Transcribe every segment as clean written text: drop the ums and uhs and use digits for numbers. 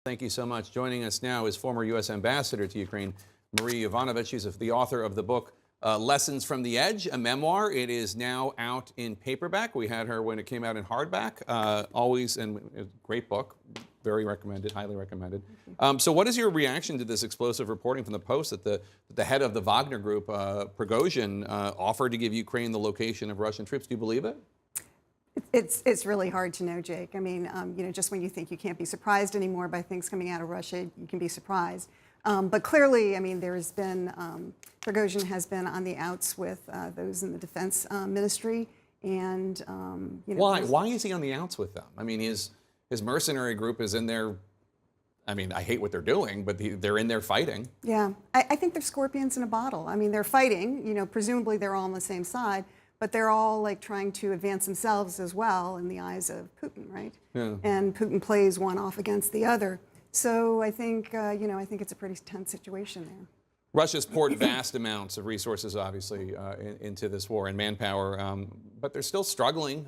Thank you so much. Joining us now is former U.S. Ambassador to Ukraine, Marie Yovanovitch. She's the author of the book, Lessons from the Edge, a memoir. It is now out in paperback. We had her when it came out in hardback. Always, and a great book. Very recommended, highly recommended. So what is your reaction to this explosive reporting from the Post that the head of the Wagner group, Prigozhin, offered to give Ukraine the location of Russian troops? Do you believe it? It's really hard to know, Jake. I mean, just when you think you can't be surprised anymore by things coming out of Russia, you can be surprised. But clearly, I mean, there's been, Prigozhin has been on the outs with those in the defense ministry. And, Why is he on the outs with them? I mean, his mercenary group is in there. I mean, I hate what they're doing, but they're in there fighting. Yeah, I think they're scorpions in a bottle. I mean, they're fighting, presumably they're all on the same side. But they're all like trying to advance themselves as well in the eyes of Putin, right? Yeah. And Putin plays one off against the other. So I think, I think it's a pretty tense situation there. Russia's poured vast amounts of resources, obviously, into this war and manpower, but they're still struggling.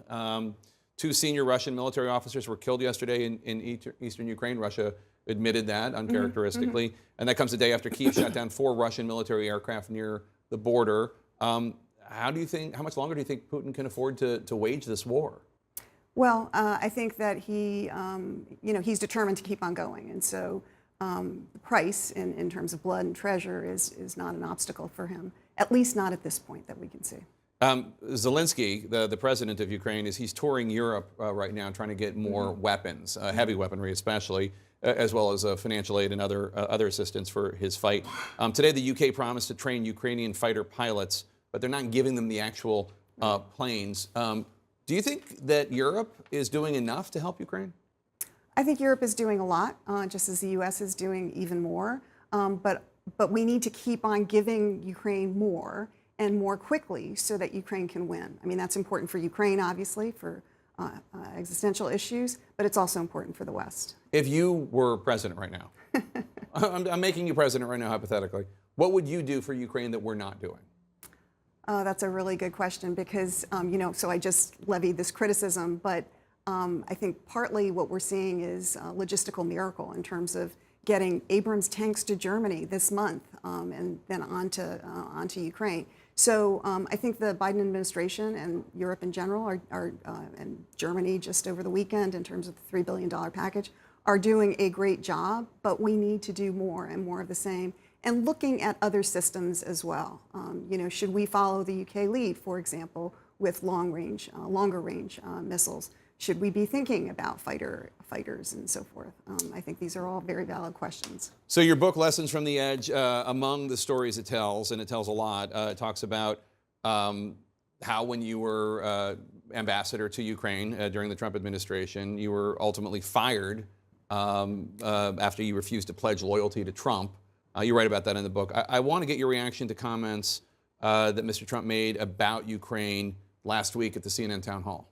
2 senior Russian military officers were killed yesterday in eastern Ukraine. Russia admitted that uncharacteristically. And that comes a day after Kyiv shot down 4 Russian military aircraft near the border. How much longer do you think Putin can afford to wage this war? Well, I think that he's determined to keep on going. And so the price in terms of blood and treasure is not an obstacle for him, at least not at this point that we can see. Zelensky, the president of Ukraine, he's touring Europe right now trying to get more weapons, heavy weaponry especially, as well as financial aid and other assistance for his fight. Today, the UK promised to train Ukrainian fighter pilots, but they're not giving them the actual planes. Do you think that Europe is doing enough to help Ukraine? I think Europe is doing a lot, just as the U.S. is doing even more. But we need to keep on giving Ukraine more and more quickly so that Ukraine can win. I mean, that's important for Ukraine, obviously, for existential issues, but it's also important for the West. If you were president right now, I'm making you president right now, hypothetically, what would you do for Ukraine that we're not doing? That's a really good question because, so I just levied this criticism, but I think partly what we're seeing is a logistical miracle in terms of getting Abrams tanks to Germany this month and then onto Ukraine. So I think the Biden administration and Europe in general and Germany just over the weekend in terms of the $3 billion package are doing a great job, but we need to do more and more of the same. And looking at other systems as well. Should we follow the UK lead, for example, with longer range missiles? Should we be thinking about fighters and so forth? I think these are all very valid questions. So your book, Lessons from the Edge, among the stories it tells, and it tells a lot, it talks about how when you were ambassador to Ukraine during the Trump administration, you were ultimately fired after you refused to pledge loyalty to Trump. You write about that in the book. I want to get your reaction to comments that Mr. Trump made about Ukraine last week at the CNN town hall.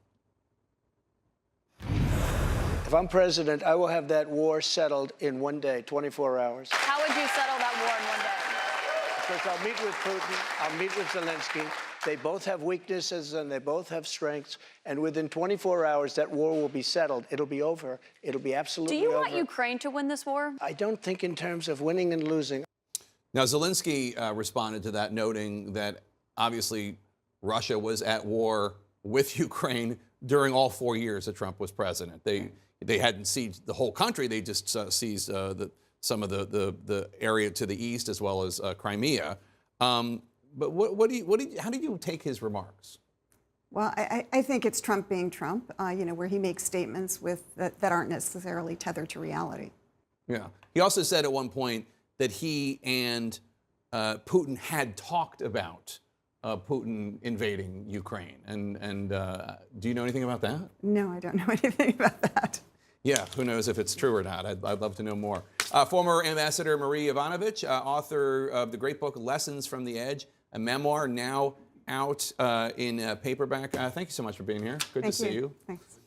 If I'm president, I will have that war settled in 1 day, 24 hours. How would you settle that war in 1 day? Because I'll meet with Putin, I'll meet with Zelensky. They both have weaknesses and they both have strengths. And within 24 hours, that war will be settled. It'll be over. It'll be absolutely over. Do you want Ukraine to win this war? I don't think in terms of winning and losing. Now, Zelensky responded to that, noting that obviously Russia was at war with Ukraine during all 4 years that Trump was president. They hadn't sieged the whole country. They just seized some of the area to the east as well as Crimea. But how did you take his remarks? Well, I think it's Trump being Trump, where he makes statements that aren't necessarily tethered to reality. Yeah. He also said at one point that he and Putin had talked about Putin invading Ukraine. And do you know anything about that? No, I don't know anything about that. Yeah, who knows if it's true or not. I'd love to know more. Former Ambassador Marie Yovanovitch, author of the great book Lessons from the Edge, a memoir now out in paperback. Thank you so much for being here. Good to see you. Thanks.